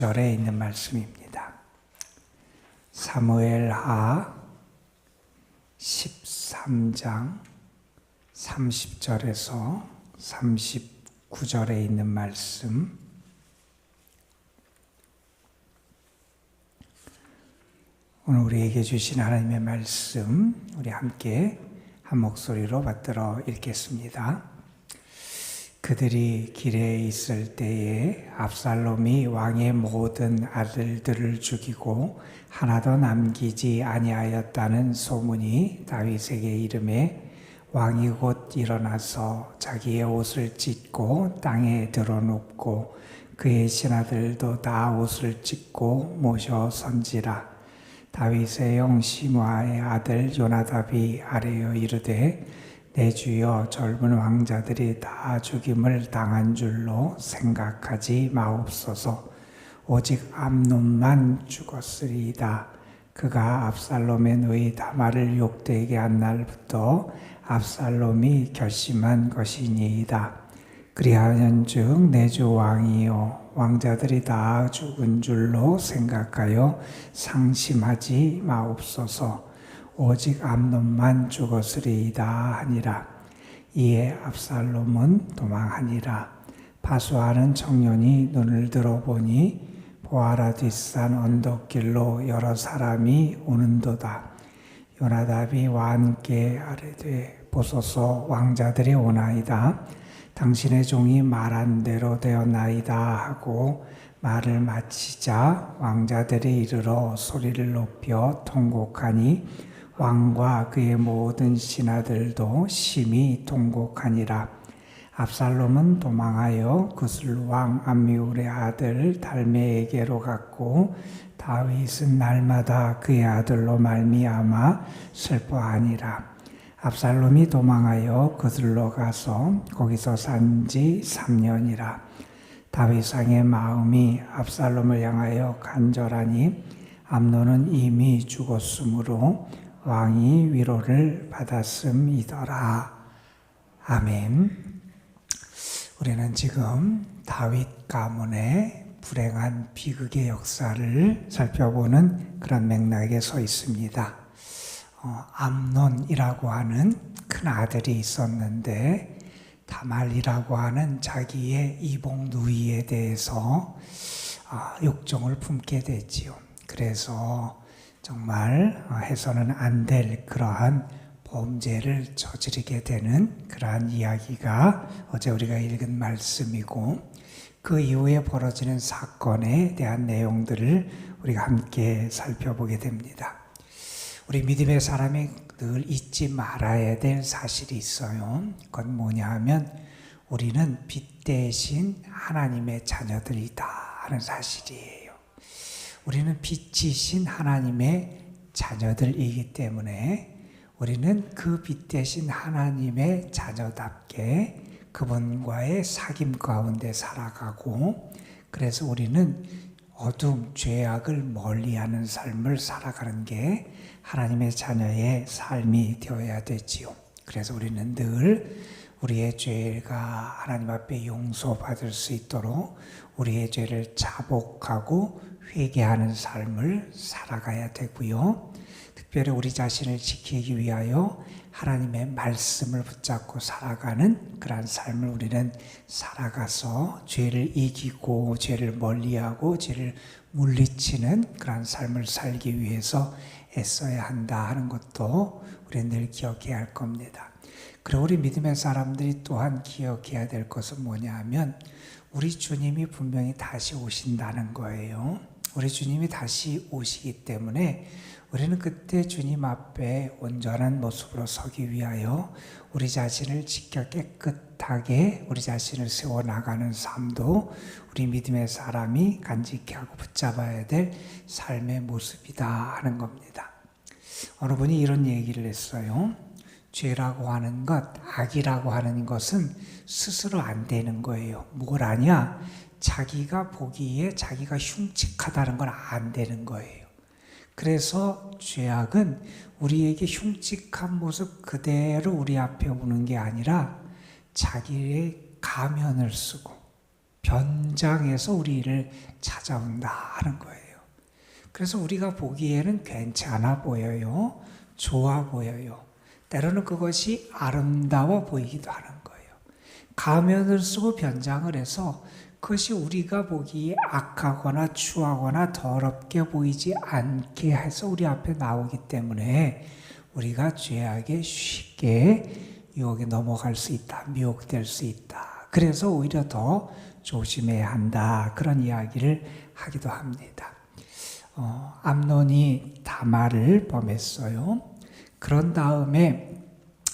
절에 있는 말씀입니다. 사무엘하 13장 30절에서 39절에 있는 말씀, 오늘 우리에게 주신 하나님의 말씀, 우리 함께 한 목소리로 받들어 읽겠습니다. 그들이 길에 있을 때에 압살롬이 왕의 모든 아들들을 죽이고 하나도 남기지 아니하였다는 소문이 다윗에게 이르매 왕이 곧 일어나서 자기의 옷을 찢고 땅에 드러눕고 그의 신하들도 다 옷을 찢고 모셔 선지라. 다윗의 형 시므아의 아들 요나답이 아뢰어 이르되 내 주여, 젊은 왕자들이 다 죽임을 당한 줄로 생각하지 마옵소서. 오직 암논만 죽었으리이다. 그가 압살롬의 누이 다말을 욕되게 한 날부터 압살롬이 결심한 것이니이다. 그리하연즉 내 주 왕이요, 왕자들이 다 죽은 줄로 생각하여 상심하지 마옵소서. 오직 암논만 죽었으리이다 하니라. 이에 압살롬은 도망하니라. 파수하는 청년이 눈을 들어보니 보아라, 뒷산 언덕길로 여러 사람이 오는도다. 요나답이 왕께 아뢰되 보소서, 왕자들이 오나이다. 당신의 종이 말한 대로 되었나이다 하고 말을 마치자 왕자들이 이르러 소리를 높여 통곡하니 왕과 그의 모든 신하들도 심히 통곡하니라. 압살롬은 도망하여 그슬 왕 암미울의 아들 달메에게로 갔고 다윗은 날마다 그의 아들로 말미암아 슬퍼하니라. 압살롬이 도망하여 그슬로 가서 거기서 산지 3년이라. 다윗 왕의 마음이 압살롬을 향하여 간절하니 암논은 이미 죽었으므로 왕이 위로를 받았음이더라. 아멘. 우리는 지금 다윗 가문의 불행한 비극의 역사를 살펴보는 그런 맥락에 서 있습니다. 암논이라고 하는 큰 아들이 있었는데 다말이라고 하는 자기의 이복 누이에 대해서 욕정을 품게 되지요. 그래서 정말 해서는 안 될 그러한 범죄를 저지르게 되는 그러한 이야기가 어제 우리가 읽은 말씀이고, 그 이후에 벌어지는 사건에 대한 내용들을 우리가 함께 살펴보게 됩니다. 우리 믿음의 사람이 늘 잊지 말아야 될 사실이 있어요. 그건 뭐냐 하면 우리는 빛 대신 하나님의 자녀들이다 하는 사실이에요. 우리는 빛이신 하나님의 자녀들이기 때문에 우리는 그 빛 대신 하나님의 자녀답게 그분과의 사귐 가운데 살아가고, 그래서 우리는 어둠, 죄악을 멀리하는 삶을 살아가는 게 하나님의 자녀의 삶이 되어야 되지요. 그래서 우리는 늘 우리의 죄가 하나님 앞에 용서받을 수 있도록 우리의 죄를 자복하고 회개하는 삶을 살아가야 되고요. 특별히 우리 자신을 지키기 위하여 하나님의 말씀을 붙잡고 살아가는 그러한 삶을 우리는 살아가서 죄를 이기고 죄를 멀리하고 죄를 물리치는 그러한 삶을 살기 위해서 애써야 한다 하는 것도 우리는 늘 기억해야 할 겁니다. 그리고 우리 믿음의 사람들이 또한 기억해야 될 것은 뭐냐 하면 우리 주님이 분명히 다시 오신다는 거예요. 우리 주님이 다시 오시기 때문에 우리는 그때 주님 앞에 온전한 모습으로 서기 위하여 우리 자신을 지켜 깨끗하게 우리 자신을 세워나가는 삶도 우리 믿음의 사람이 간직히 하고 붙잡아야 될 삶의 모습이다 하는 겁니다. 어느 분이 이런 얘기를 했어요. 죄라고 하는 것, 악이라고 하는 것은 스스로 안 되는 거예요. 뭘 아냐? 자기가 보기에 자기가 흉측하다는 건 안 되는 거예요. 그래서 죄악은 우리에게 흉측한 모습 그대로 우리 앞에 오는 게 아니라 자기의 가면을 쓰고 변장해서 우리를 찾아온다 하는 거예요. 그래서 우리가 보기에는 괜찮아 보여요. 좋아 보여요. 때로는 그것이 아름다워 보이기도 하는 거예요. 가면을 쓰고 변장을 해서 그것이 우리가 보기에 악하거나 추하거나 더럽게 보이지 않게 해서 우리 앞에 나오기 때문에 우리가 죄악에 쉽게 유혹에 넘어갈 수 있다. 미혹될 수 있다. 그래서 오히려 더 조심해야 한다. 그런 이야기를 하기도 합니다. 암논이 다말을 범했어요. 그런 다음에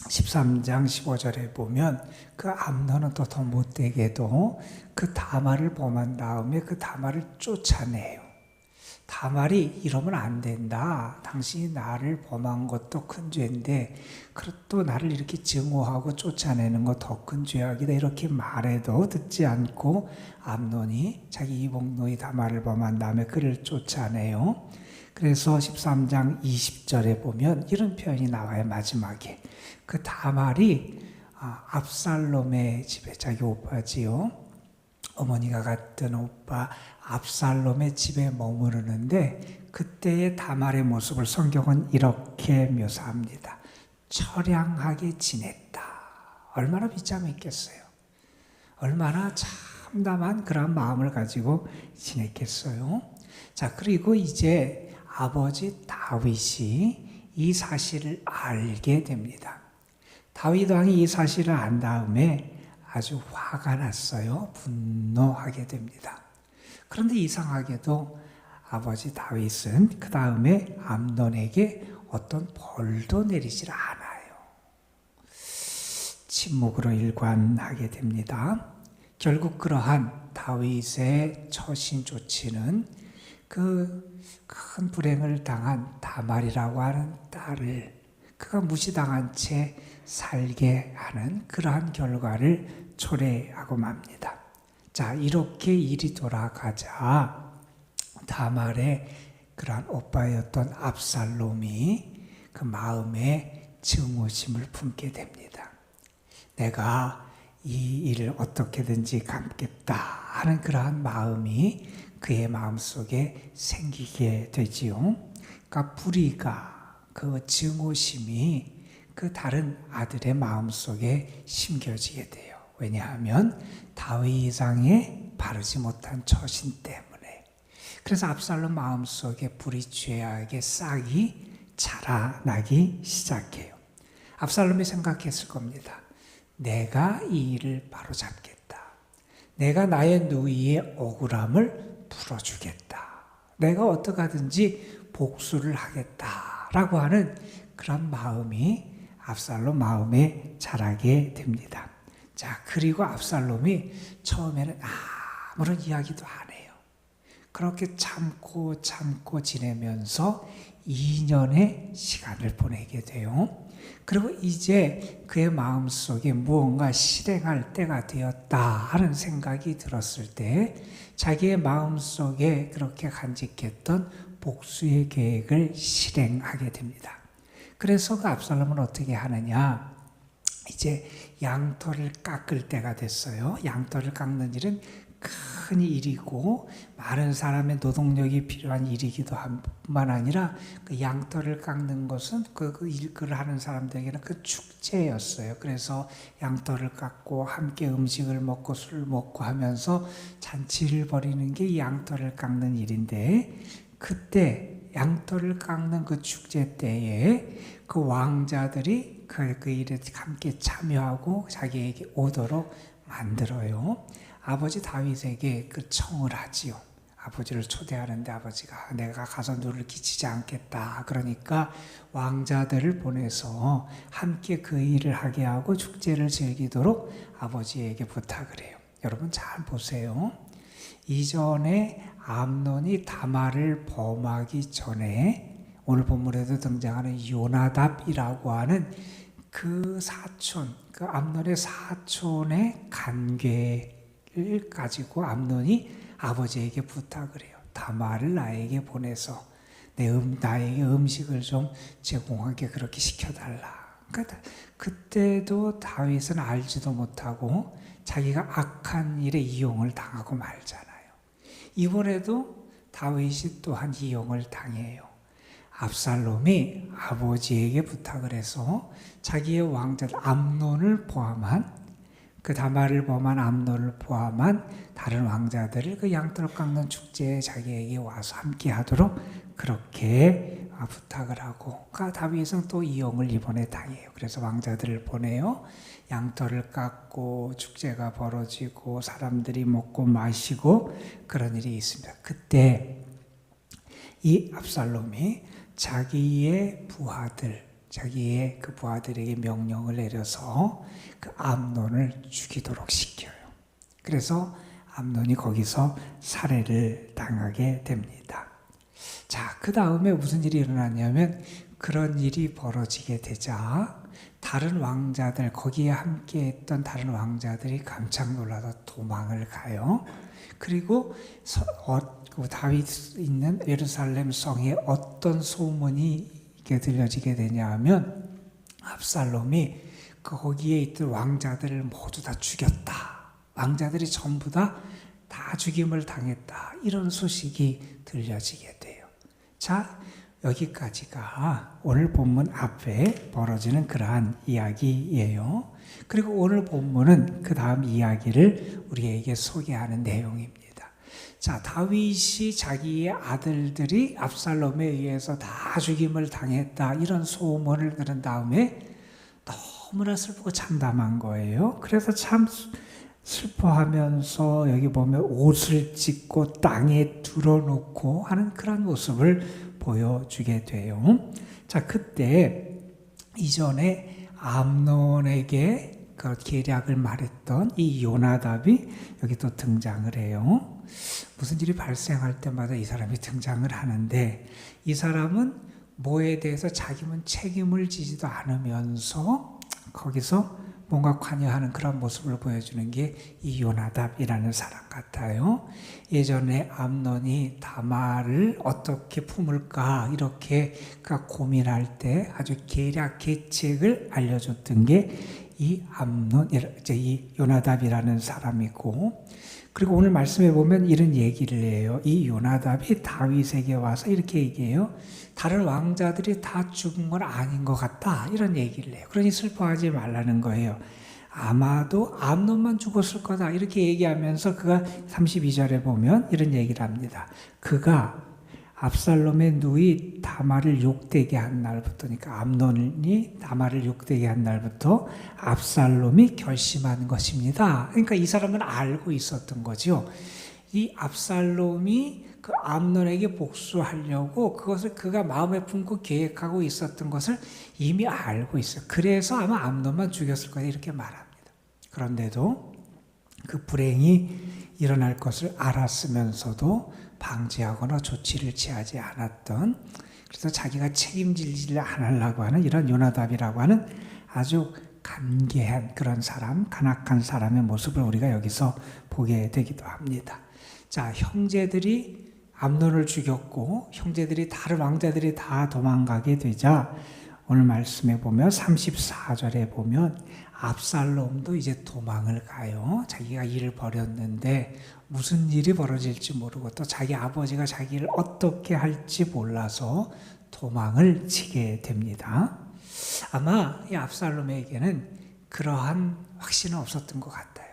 13장 15절에 보면 그 암논은 또 더 못되게도 그 다말을 범한 다음에 그 다말을 쫓아내요. 다말이 이러면 안 된다. 당신이 나를 범한 것도 큰 죄인데 또 나를 이렇게 증오하고 쫓아내는 것 더 큰 죄악이다. 이렇게 말해도 듣지 않고 암논이 자기 이복노이 다말을 범한 다음에 그를 쫓아내요. 그래서 13장 20절에 보면 이런 표현이 나와요. 마지막에 그 다말이 압살롬의 집에, 자기 오빠지요, 어머니가 갔던 오빠 압살롬의 집에 머무르는데 그때의 다말의 모습을 성경은 이렇게 묘사합니다. 처량하게 지냈다. 얼마나 비참했겠어요. 얼마나 참담한 그런 마음을 가지고 지냈겠어요. 자, 그리고 이제 아버지 다윗이 이 사실을 알게 됩니다. 다윗 왕이 이 사실을 안 다음에 아주 화가 났어요. 분노하게 됩니다. 그런데 이상하게도 아버지 다윗은 그 다음에 암논에게 어떤 벌도 내리질 않아요. 침묵으로 일관하게 됩니다. 결국 그러한 다윗의 처신 조치는 그 큰 불행을 당한 다말이라고 하는 딸을 그가 무시당한 채 살게 하는 그러한 결과를 초래하고 맙니다. 자, 이렇게 일이 돌아가자 다말의 그러한 오빠였던 압살롬이 그 마음에 증오심을 품게 됩니다. 내가 이 일을 어떻게든지 갚겠다 하는 그러한 마음이 그의 마음속에 생기게 되지요. 그러니까 불의가, 그 증오심이 그 다른 아들의 마음속에 심겨지게 돼요. 왜냐하면 다윗 왕의 바르지 못한 처신 때문에. 그래서 압살롬 마음속에 불의 죄악의 싹이 자라나기 시작해요. 압살롬이 생각했을 겁니다. 내가 이 일을 바로잡겠다. 내가 나의 누이의 억울함을 풀어주겠다. 내가 어떻게 하든지 복수를 하겠다라고 하는 그런 마음이 압살롬 마음에 자라게 됩니다. 자, 그리고 압살롬이 처음에는 아무런 이야기도 안 해요. 그렇게 참고 지내면서 2년의 시간을 보내게 돼요. 그리고 이제 그의 마음속에 무언가 실행할 때가 되었다 하는 생각이 들었을 때 자기의 마음속에 그렇게 간직했던 복수의 계획을 실행하게 됩니다. 그래서 그 압살롬은 어떻게 하느냐, 이제 양털을 깎을 때가 됐어요. 양털을 깎는 일은 큰 일이고 많은 사람의 노동력이 필요한 일이기도 한 뿐만 아니라 그 양털을 깎는 것은 그 일을 하는 사람들에게는 그 축제였어요. 그래서 양털을 깎고 함께 음식을 먹고 술을 먹고 하면서 잔치를 벌이는 게 이 양털을 깎는 일인데, 그때 양털을 깎는 그 축제 때에 그 왕자들이 그 일에 함께 참여하고 자기에게 오도록 만들어요. 아버지 다윗에게 그 청을 하지요. 아버지를 초대하는데 아버지가 내가 가서 누를 끼치지 않겠다. 그러니까 왕자들을 보내서 함께 그 일을 하게 하고 축제를 즐기도록 아버지에게 부탁을 해요. 여러분 잘 보세요. 이전에 암논이 다말을 범하기 전에 오늘 본문에도 등장하는 요나답이라고 하는 그 사촌, 그 암논의 사촌의 관계를 가지고 암논이 아버지에게 부탁을 해요. 다말을 나에게 보내서 나에게 음식을 좀 제공하게 그렇게 시켜달라. 그때도 다윗은 알지도 못하고 자기가 악한 일에 이용을 당하고 말잖아요. 이번에도 다윗이 또한 이용을 당해요. 압살롬이 아버지에게 부탁을 해서 자기의 왕자 암논을 포함한 그 다말을 범한 암논을 포함한 다른 왕자들을 그 양털 깎는 축제에 자기에게 와서 함께 하도록 그렇게 부탁을 하고, 다윗은 또 이용을 이번에 당해요. 그래서 왕자들을 보내요. 양털을 깎고 축제가 벌어지고 사람들이 먹고 마시고 그런 일이 있습니다. 그때 이 압살롬이 자기의 그 부하들에게 명령을 내려서 그 암논을 죽이도록 시켜요. 그래서 암논이 거기서 살해를 당하게 됩니다. 자, 그 다음에 무슨 일이 일어났냐면, 그런 일이 벌어지게 되자 다른 왕자들, 거기에 함께 했던 다른 왕자들이 깜짝 놀라서 도망을 가요. 그리고 다윗 있는 예루살렘 성에 어떤 소문이 들려지게 되냐 하면, 압살롬이 거기에 있던 왕자들을 모두 다 죽였다, 왕자들이 전부 다 죽임을 당했다, 이런 소식이 들려지게 돼요. 자, 여기까지가 오늘 본문 앞에 벌어지는 그러한 이야기예요. 그리고 오늘 본문은 그 다음 이야기를 우리에게 소개하는 내용입니다. 자, 다윗이 자기의 아들들이 압살롬에 의해서 다 죽임을 당했다, 이런 소문을 들은 다음에 너무나 슬프고 참담한 거예요. 그래서 참 슬퍼하면서 여기 보면 옷을 찢고 땅에 둘어놓고 하는 그런 모습을 보여주게 돼요. 자, 그때 이전에 암논에게 그 계략을 말했던 이 요나답이 여기 또 등장을 해요. 무슨 일이 발생할 때마다 이 사람이 등장을 하는데, 이 사람은 뭐에 대해서 자기는 책임을 지지도 않으면서 거기서 뭔가 관여하는 그런 모습을 보여주는 게 이 요나답이라는 사람 같아요. 예전에 암논이 다말을 어떻게 품을까 이렇게 고민할 때 아주 계책을 알려줬던 게 이 이 요나답이라는 사람이고, 그리고 오늘 말씀에 보면 이런 얘기를 해요. 이 요나답이 다윗에게 와서 이렇게 얘기해요. 다른 왕자들이 다 죽은 건 아닌 것 같다, 이런 얘기를 해요. 그러니 슬퍼하지 말라는 거예요. 아마도 암논만 죽었을 거다, 이렇게 얘기하면서 그가 32절에 보면 이런 얘기를 합니다. 그가 압살롬의 누이 다말을 욕되게 한 날부터, 그러니까 암논이 다말을 욕되게 한 날부터 압살롬이 결심한 것입니다. 그러니까 이 사람은 알고 있었던 거죠. 이 압살롬이 그 암논에게 복수하려고 그것을 그가 마음에 품고 계획하고 있었던 것을 이미 알고 있어요. 그래서 아마 암논만 죽였을 거다, 이렇게 말합니다. 그런데도 그 불행이 일어날 것을 알았으면서도 방지하거나 조치를 취하지 않았던, 그래서 자기가 책임지지 않으려고 하는 이런 요나답이라고 하는 아주 간계한 그런 사람, 간악한 사람의 모습을 우리가 여기서 보게 되기도 합니다. 자, 형제들이 암논을 죽였고 형제들이 다른 왕자들이 다 도망가게 되자 오늘 말씀에 보면 34절에 보면 압살롬도 이제 도망을 가요. 자기가 일을 벌였는데 무슨 일이 벌어질지 모르고 또 자기 아버지가 자기를 어떻게 할지 몰라서 도망을 치게 됩니다. 아마 이 압살롬에게는 그러한 확신은 없었던 것 같아요.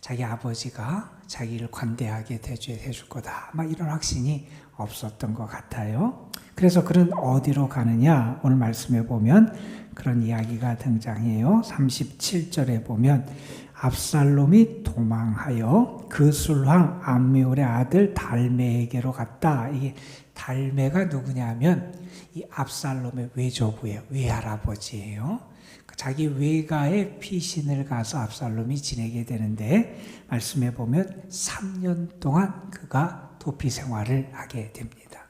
자기 아버지가 자기를 관대하게 대해줄 거다, 막 이런 확신이 없었던 것 같아요. 그래서 그는 어디로 가느냐, 오늘 말씀에 보면 그런 이야기가 등장해요. 37절에 보면 압살롬이 도망하여 그 술황 암미울의 아들 달메에게로 갔다. 이게 달메가 누구냐면 이 압살롬의 외조부예요. 외할아버지예요. 자기 외가의 피신을 가서 압살롬이 지내게 되는데, 말씀에 보면 3년 동안 그가 도피 생활을 하게 됩니다.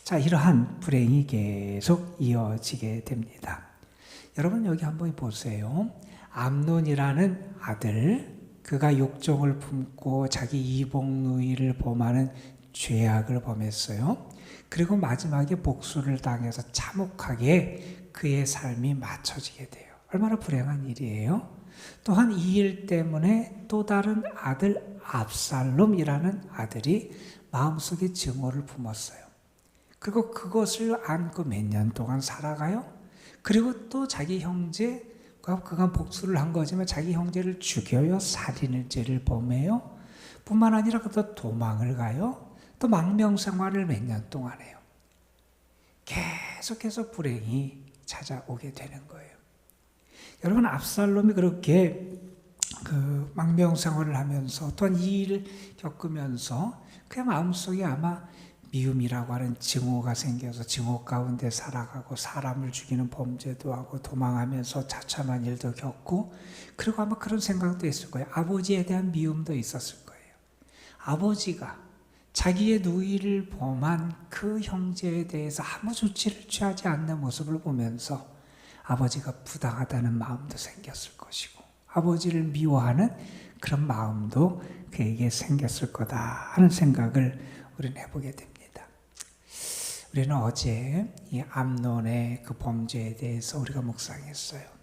자, 이러한 불행이 계속 이어지게 됩니다. 여러분 여기 한번 보세요. 암논이라는 아들, 그가 욕정을 품고 자기 이복 누이를 범하는 죄악을 범했어요. 그리고 마지막에 복수를 당해서 참혹하게 그의 삶이 맞춰지게 돼요. 얼마나 불행한 일이에요. 또한 이 일 때문에 또 다른 아들 압살롬이라는 아들이 마음속에 증오를 품었어요. 그리고 그것을 안고 몇 년 동안 살아가요. 그리고 또 자기 형제가 그간 복수를 한 거지만 자기 형제를 죽여요. 살인죄를 범해요. 뿐만 아니라 또 도망을 가요. 또 망명생활을 몇 년 동안 해요. 계속해서 불행이 찾아오게 되는 거예요. 여러분, 압살롬이 그렇게 그 망명생활을 하면서 또한 이 일을 겪으면서 그의 마음속에 아마 미움이라고 하는 증오가 생겨서 증오 가운데 살아가고 사람을 죽이는 범죄도 하고 도망하면서 자참한 일도 겪고, 그리고 아마 그런 생각도 있을 거예요. 아버지에 대한 미움도 있었을 거예요. 아버지가 자기의 누이를 범한 그 형제에 대해서 아무 조치를 취하지 않는 모습을 보면서 아버지가 부당하다는 마음도 생겼을 것이고, 아버지를 미워하는 그런 마음도 그에게 생겼을 거다 하는 생각을 우리는 해보게 됩니다. 우리는 어제 이 암논의 그 범죄에 대해서 우리가 묵상했어요.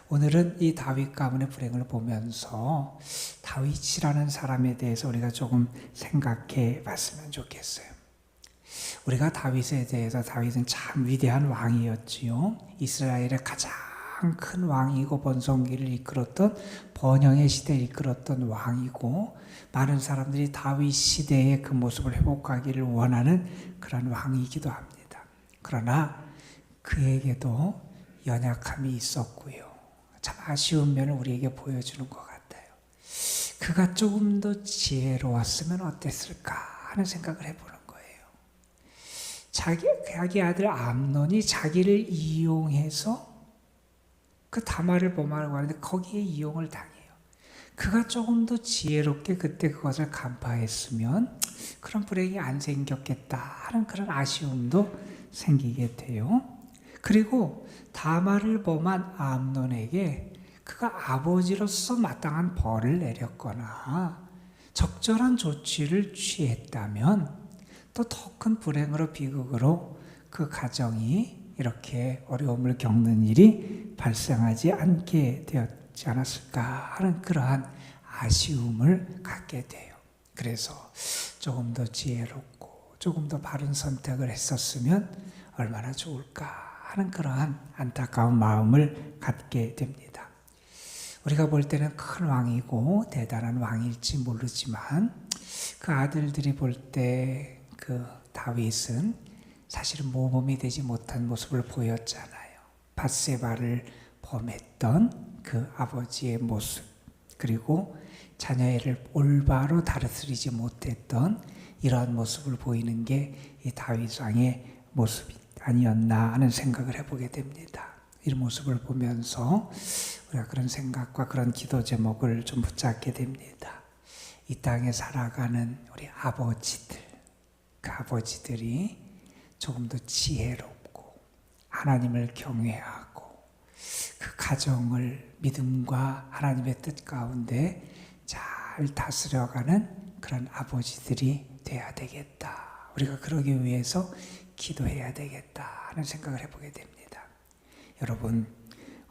오늘은 이 다윗 가문의 불행을 보면서 다윗이라는 사람에 대해서 우리가 조금 생각해 봤으면 좋겠어요. 우리가 다윗에 대해서, 다윗은 참 위대한 왕이었지요. 이스라엘의 가장 큰 왕이고 번성기를 이끌었던, 번영의 시대를 이끌었던 왕이고, 많은 사람들이 다윗 시대의 그 모습을 회복하기를 원하는 그런 왕이기도 합니다. 그러나 그에게도 연약함이 있었고요. 참 아쉬운 면을 우리에게 보여주는 것 같아요. 그가 조금 더 지혜로웠으면 어땠을까 하는 생각을 해보는 거예요. 자기 아들 암논이 자기를 이용해서 그 다말을 범하려고 하는데 거기에 이용을 당해요. 그가 조금 더 지혜롭게 그때 그것을 간파했으면 그런 불행이 안 생겼겠다 하는 그런 아쉬움도 생기게 돼요. 그리고 다말을 범한 암논에게 그가 아버지로서 마땅한 벌을 내렸거나 적절한 조치를 취했다면 또 더 큰 불행으로 비극으로 그 가정이 이렇게 어려움을 겪는 일이 발생하지 않게 되었지 않았을까 하는 그러한 아쉬움을 갖게 돼요. 그래서 조금 더 지혜롭고 조금 더 바른 선택을 했었으면 얼마나 좋을까 하는 그러한 안타까운 마음을 갖게 됩니다. 우리가 볼 때는 큰 왕이고 대단한 왕일지 모르지만 그 아들들이 볼 때 그 다윗은 사실은 모범이 되지 못한 모습을 보였잖아요. 밧세바를 범했던 그 아버지의 모습, 그리고 자녀를 올바로 다스리지 못했던 이러한 모습을 보이는 게 이 다윗 왕의 모습이 아니었나 하는 생각을 해보게 됩니다. 이 모습을 보면서 우리가 그런 생각과 그런 기도 제목을 좀 붙잡게 됩니다. 이 땅에 살아가는 우리 아버지들, 그 아버지들이 조금 더 지혜롭고 하나님을 경외하고 그 가정을 믿음과 하나님의 뜻 가운데 잘 다스려가는 그런 아버지들이 돼야 되겠다. 우리가 그러기 위해서 기도해야 되겠다 하는 생각을 해보게 됩니다. 여러분,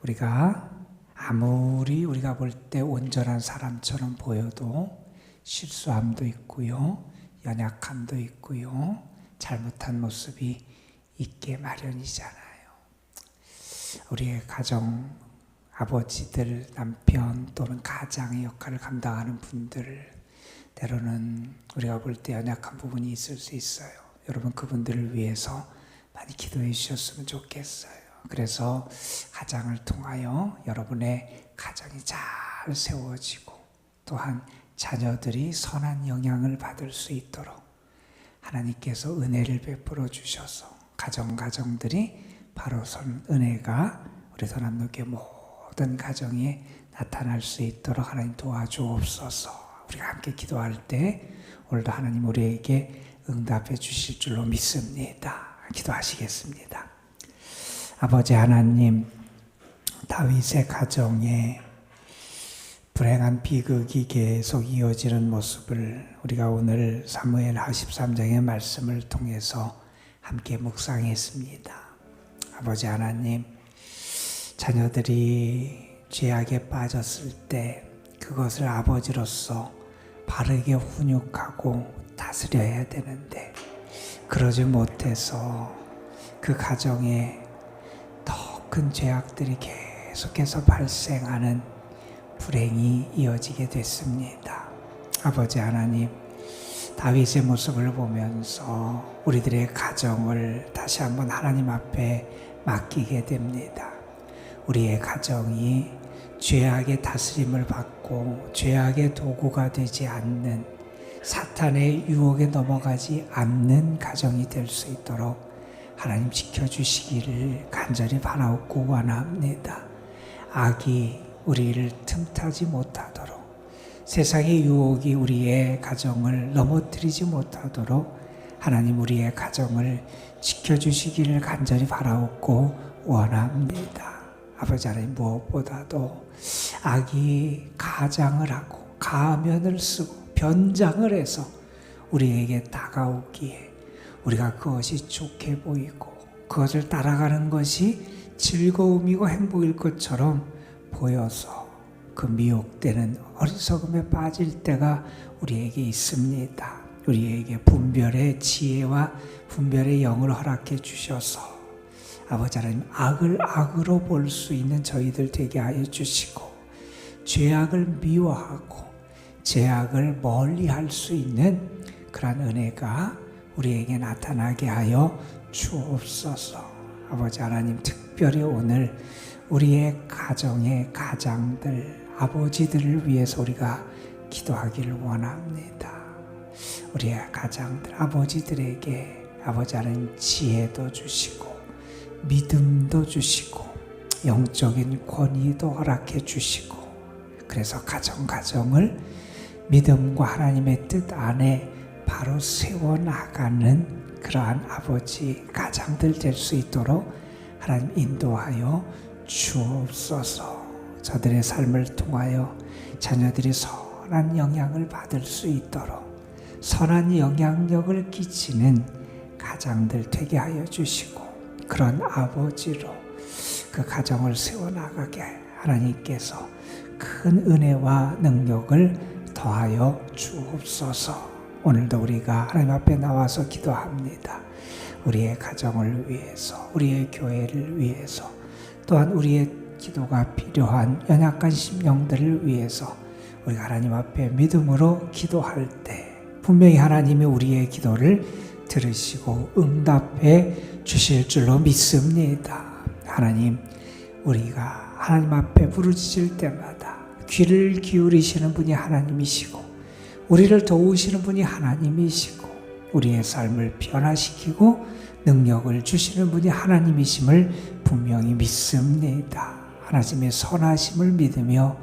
우리가 아무리 우리가 볼 때 온전한 사람처럼 보여도 실수함도 있고요, 연약함도 있고요, 잘못한 모습이 있게 마련이잖아요. 우리의 가정, 아버지들, 남편 또는 가장의 역할을 감당하는 분들, 때로는 우리가 볼 때 연약한 부분이 있을 수 있어요. 여러분, 그분들을 위해서 많이 기도해 주셨으면 좋겠어요. 그래서 가장을 통하여 여러분의 가정이 잘 세워지고 또한 자녀들이 선한 영향을 받을 수 있도록 하나님께서 은혜를 베풀어 주셔서 가정들이 바로 선 은혜가 우리 선한노교회 모든 가정에 나타날 수 있도록 하나님 도와주옵소서. 우리가 함께 기도할 때 오늘도 하나님 우리에게 응답해 주실 줄로 믿습니다. 기도하시겠습니다. 아버지 하나님, 다윗의 가정에 불행한 비극이 계속 이어지는 모습을 우리가 오늘 사무엘하 13장의 말씀을 통해서 함께 묵상했습니다. 아버지 하나님, 자녀들이 죄악에 빠졌을 때 그것을 아버지로서 바르게 훈육하고 다스려야 되는데 그러지 못해서 그 가정에 더 큰 죄악들이 계속해서 발생하는 불행이 이어지게 됐습니다. 아버지 하나님, 다윗의 모습을 보면서 우리들의 가정을 다시 한번 하나님 앞에 맡기게 됩니다. 우리의 가정이 죄악의 다스림을 받고 죄악의 도구가 되지 않는, 사탄의 유혹에 넘어가지 않는 가정이 될 수 있도록 하나님 지켜주시기를 간절히 바라옵고 원합니다. 악이 우리를 틈타지 못하도록, 세상의 유혹이 우리의 가정을 넘어뜨리지 못하도록 하나님 우리의 가정을 지켜주시기를 간절히 바라옵고 원합니다. 아버지 하나님, 무엇보다도 악이 가장을 하고 가면을 쓰고 변장을 해서 우리에게 다가오기에 우리가 그것이 좋게 보이고 그것을 따라가는 것이 즐거움이고 행복일 것처럼 보여서 그 미혹되는 어리석음에 빠질 때가 우리에게 있습니다. 우리에게 분별의 지혜와 분별의 영을 허락해 주셔서 아버지 하나님, 악을 악으로 볼 수 있는 저희들 되게 하여 주시고 죄악을 미워하고 죄악을 멀리할 수 있는 그러한 은혜가 우리에게 나타나게 하여 주옵소서. 아버지 하나님, 특별히 오늘 우리의 가정의 가장들, 아버지들을 위해서 우리가 기도하기를 원합니다. 우리의 가장들, 아버지들에게 아버지 하나님 지혜도 주시고 믿음도 주시고 영적인 권위도 허락해 주시고, 그래서 가정을 믿음과 하나님의 뜻 안에 바로 세워나가는 그러한 아버지 가장들 될 수 있도록 하나님 인도하여 주옵소서. 저들의 삶을 통하여 자녀들이 선한 영향을 받을 수 있도록 선한 영향력을 끼치는 가장들 되게 하여 주시고, 그런 아버지로 그 가정을 세워나가게 하나님께서 큰 은혜와 능력을 더하여 주옵소서. 오늘도 우리가 하나님 앞에 나와서 기도합니다. 우리의 가정을 위해서, 우리의 교회를 위해서, 또한 우리의 기도가 필요한 연약한 심령들을 위해서 우리가 하나님 앞에 믿음으로 기도할 때 분명히 하나님이 우리의 기도를 들으시고 응답해 주실 줄로 믿습니다. 하나님, 우리가 하나님 앞에 부르짖을 때마다 귀를 기울이시는 분이 하나님이시고 우리를 도우시는 분이 하나님이시고 우리의 삶을 변화시키고 능력을 주시는 분이 하나님이심을 분명히 믿습니다. 하나님의 선하심을 믿으며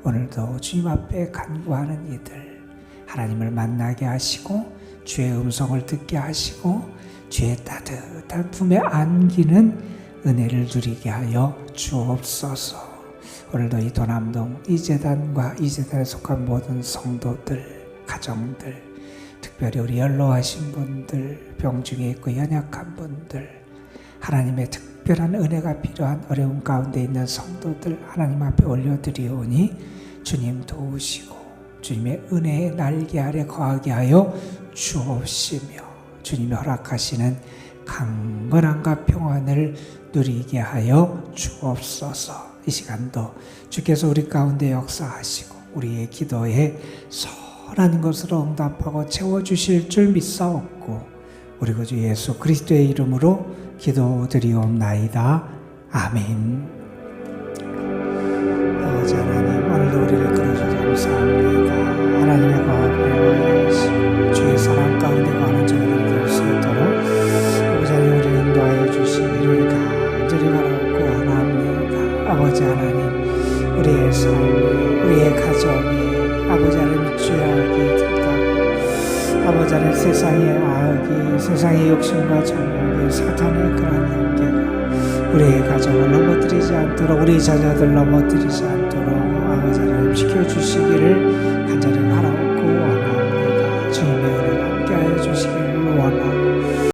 오늘도 주님 앞에 간구하는 이들 하나님을 만나게 하시고 주의 음성을 듣게 하시고 주의 따뜻한 품에 안기는 은혜를 누리게 하여 주옵소서. 오늘도 이 도남동 이 재단과 이 재단에 속한 모든 성도들, 가정들, 특별히 우리 연로하신 분들, 병중에 있고 연약한 분들, 하나님의 특별한 은혜가 필요한 어려움 가운데 있는 성도들 하나님 앞에 올려드리오니 주님 도우시고 주님의 은혜의 날개 아래 거하게 하여 주옵시며 주님이 허락하시는 강건함과 평안을 누리게 하여 주옵소서. 이 시간도 주께서 우리 가운데 역사하시고 우리의 기도에 선한 것으로 응답하고 채워주실 줄 믿사옵고 우리 구주 예수 그리스도의 이름으로 기도드리옵나이다. 아멘. 아버지 하나님, 오늘도 우리를 끌어주셔서 감사합니다. 하나님의 거하게 하시고 주의 사랑 가운데 거하는 저희를 될 수 있도록 아버지 하나님 우리를 인도하여 주시기를 간절히 바라고 원합니다. 아버지 하나님, 우리의 삶, 우리의 가정이 아버지 하나님 죄악이 든다고 아버지 하나님 세상의 악이, 세상의 욕심과 정욕이, 사탄의 그런 관계가 우리의 가정을 넘어뜨리지 않도록, 우리 자녀들 넘어뜨리지 않도록 아버지 하나님 지켜주시기를